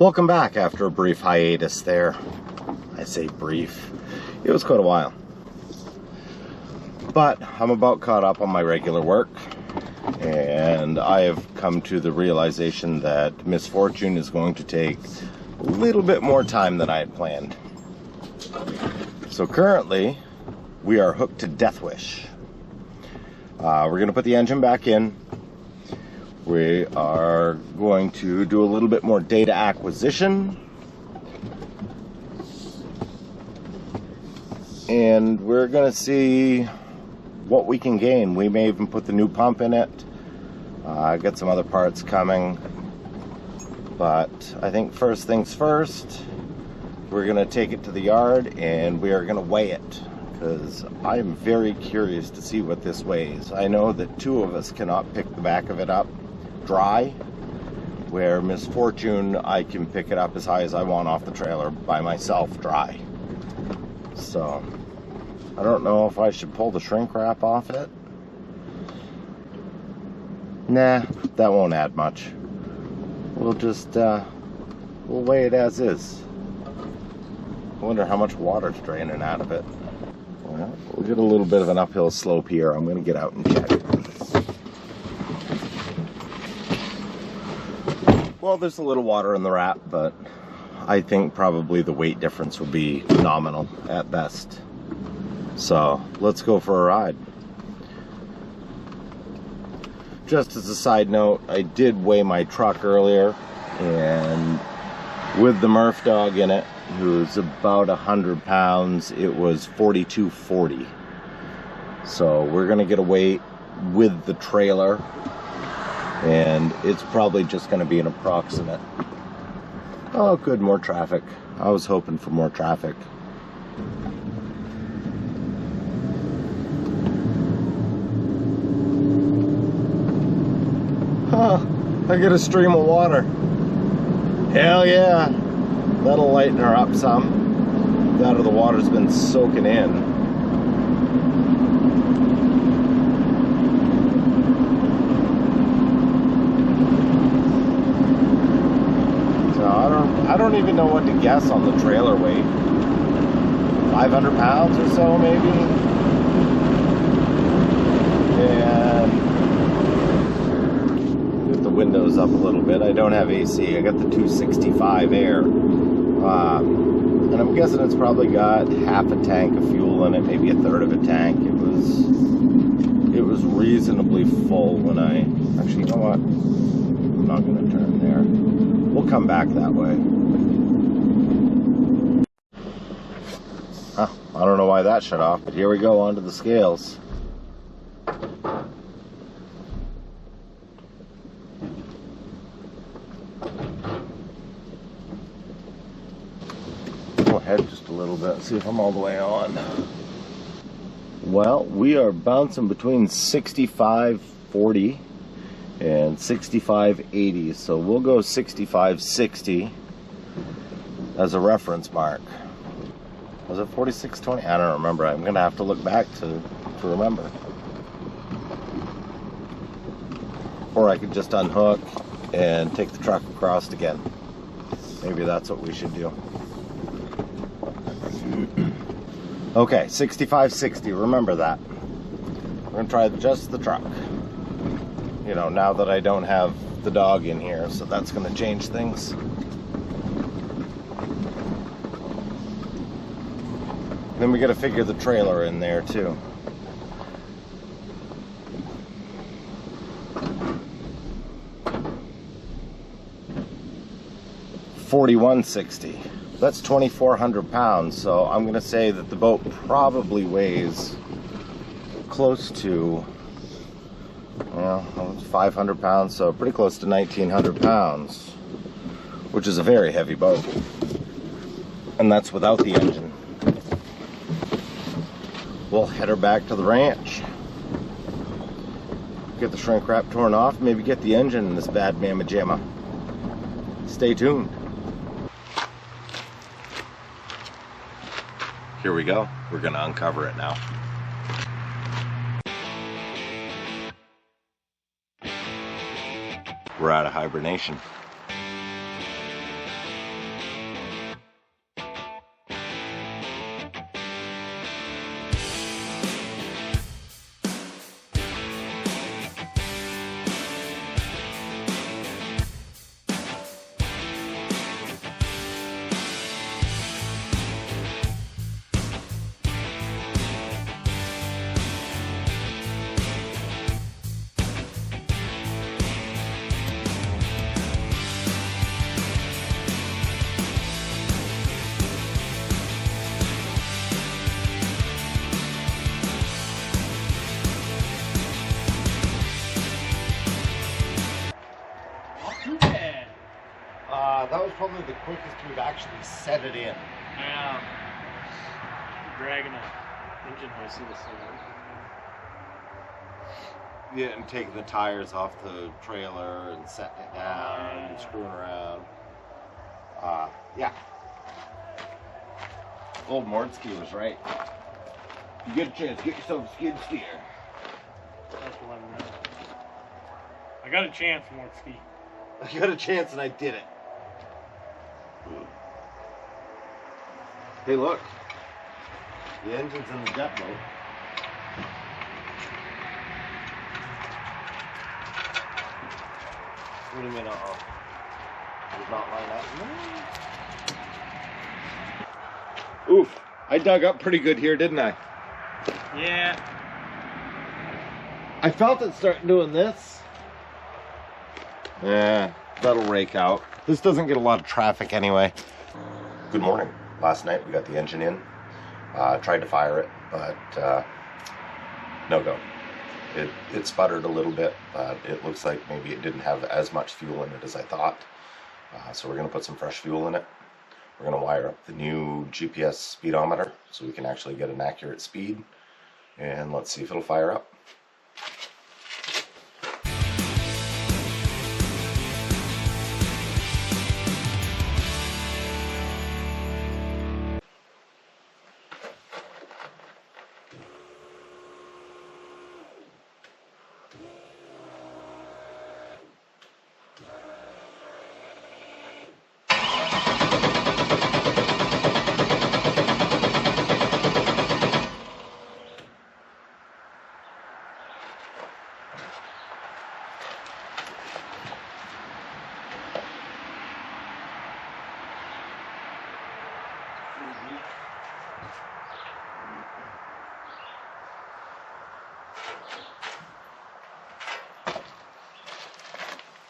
Welcome back after a brief hiatus there. I say brief. It was quite a while. But I'm about caught up on my regular work, and I have come to the realization that Misfortune is going to take a little bit more time than I had planned. So currently, we are hooked to Deathwish. We're going to put the engine back in. We are going to do a little bit more data acquisition. And we're going to see what we can gain. We may even put the new pump in it. Get some other parts coming. But I think first things first, we're going to take it to the yard and we are going to weigh it. Because I'm very curious to see what this weighs. I know that two of us cannot pick the back of it up dry, where Misfortune, I can pick it up as high as I want off the trailer by myself dry. So I don't know if I should pull the shrink wrap off it. Nah, that won't add much. We'll just we'll weigh it as is. I wonder how much water's draining out of it. Well, we'll get a little bit of an uphill slope here. I'm going to get out and check. Well, there's a little water in the wrap, but I think probably the weight difference will be nominal at best. So let's go for a ride. Just as a side note, I did weigh my truck earlier, and with the Murph dog in it, who's about 100 pounds, it was 4240. So we're gonna get a weight with the trailer, and it's probably just going to be an approximate. Oh, good, more traffic. I was hoping for more traffic. Huh, I get a stream of water. Hell yeah, that'll lighten her up some. That or the water's been soaking in. I don't even know what to guess on the trailer weight. 500 pounds or so, maybe? And get the windows up a little bit. I don't have AC. I got the 265 air. And I'm guessing it's probably got half a tank of fuel in it, maybe a third of a tank. It was reasonably full when I... Actually, you know what? I'm not going to turn there. We'll come back that way. Huh, I don't know why that shut off, but here we go onto the scales. Go ahead just a little bit, see if I'm all the way on. Well, we are bouncing between 6540 and 6580, so we'll go 6560 as a reference mark. Was it 4620? I don't remember. I'm gonna have to look back to remember. Or I could just unhook and take the truck across again. Maybe that's what we should do. Okay, 6560, remember that. We're gonna try just the truck. You know, now that I don't have the dog in here, so that's going to change things. Then we got to figure the trailer in there too. $41.60. That's 2,400 pounds. So I'm going to say that the boat probably weighs close to, well, it's 500 pounds, so pretty close to 1,900 pounds, which is a very heavy boat. And that's without the engine. We'll head her back to the ranch. Get the shrink wrap torn off, maybe get the engine in this bad mamma jamma. Stay tuned. Here we go. We're going to uncover it now. We're out of hibernation. too bad. That was probably the quickest we've actually set it in. Yeah. Dragging a engine hoist through the floor. Yeah, and taking the tires off the trailer and setting it down and screwing around. Yeah. Old Mordski was right. If you get a chance, get yourself a skid steer. That's what I'm running. I got a chance, Mordski. I got a chance and I did it. Hey, look. The engine's in the jet boat. What do you mean, uh-oh? Did not line up? Oof. I dug up pretty good here, didn't I? Yeah. I felt it start doing this. Yeah, that'll rake out. This doesn't get a lot of traffic anyway. Good morning. Last night we got the engine in. Tried to fire it, but no go. It sputtered a little bit, but it looks like maybe it didn't have as much fuel in it as I thought. So we're going to put some fresh fuel in it. We're going to wire up the new GPS speedometer so we can actually get an accurate speed. And let's see if it'll fire up.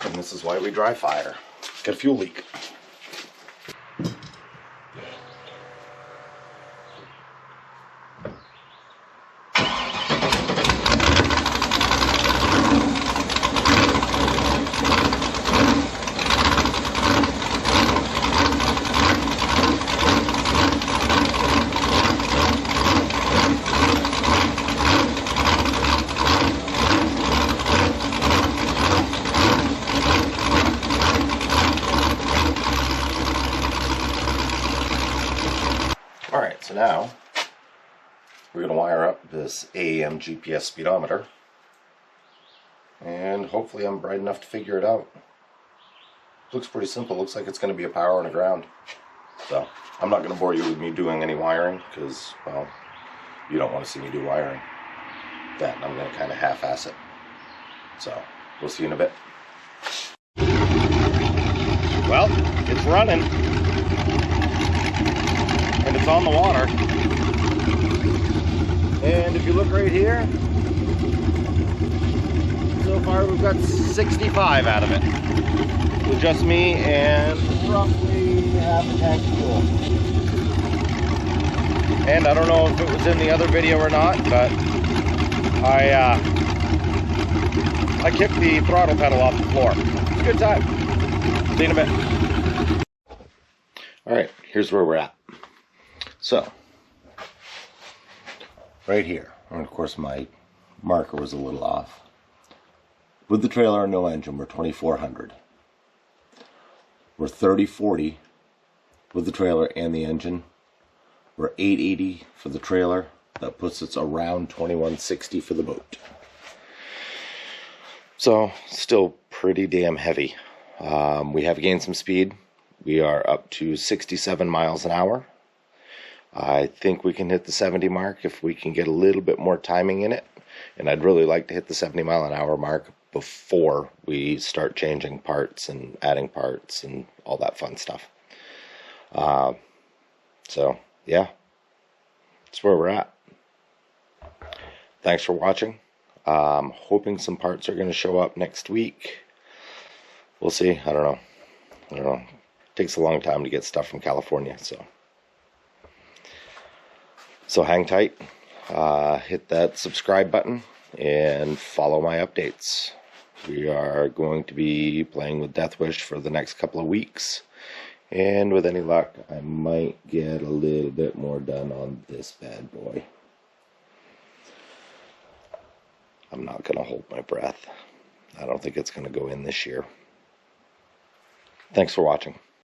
And this is why we dry fire. Got a fuel leak. Alright, so now we're going to wire up this AAM GPS speedometer, and hopefully I'm bright enough to figure it out. Looks pretty simple. Looks like it's going to be a power and a ground. So I'm not going to bore you with me doing any wiring because, well, you don't want to see me do wiring. Then I'm going to kind of half-ass it. So we'll see you in a bit. Well, it's running. And it's on the water. And if you look right here, so far we've got 65 out of it. With just me and roughly half a tank of fuel. And I don't know if it was in the other video or not, but I kicked the throttle pedal off the floor. It's a good time. See you in a bit. Alright, here's where we're at. So, right here, and of course my marker was a little off. With the trailer and no engine, we're 2,400. We're 3040 with the trailer and the engine. We're 880 for the trailer. That puts us around 2160 for the boat. So, still pretty damn heavy. We have gained some speed. We are up to 67 miles an hour. I think we can hit the 70 mark if we can get a little bit more timing in it. And I'd really like to hit the 70 mile an hour mark before we start changing parts and adding parts and all that fun stuff. So, yeah, that's where we're at. Thanks for watching. Hoping some parts are going to show up next week. We'll see. I don't know. It takes a long time to get stuff from California, so hang tight, hit that subscribe button, and follow my updates. We are going to be playing with Deathwish for the next couple of weeks. And with any luck, I might get a little bit more done on this bad boy. I'm not going to hold my breath. I don't think it's going to go in this year. Thanks for watching.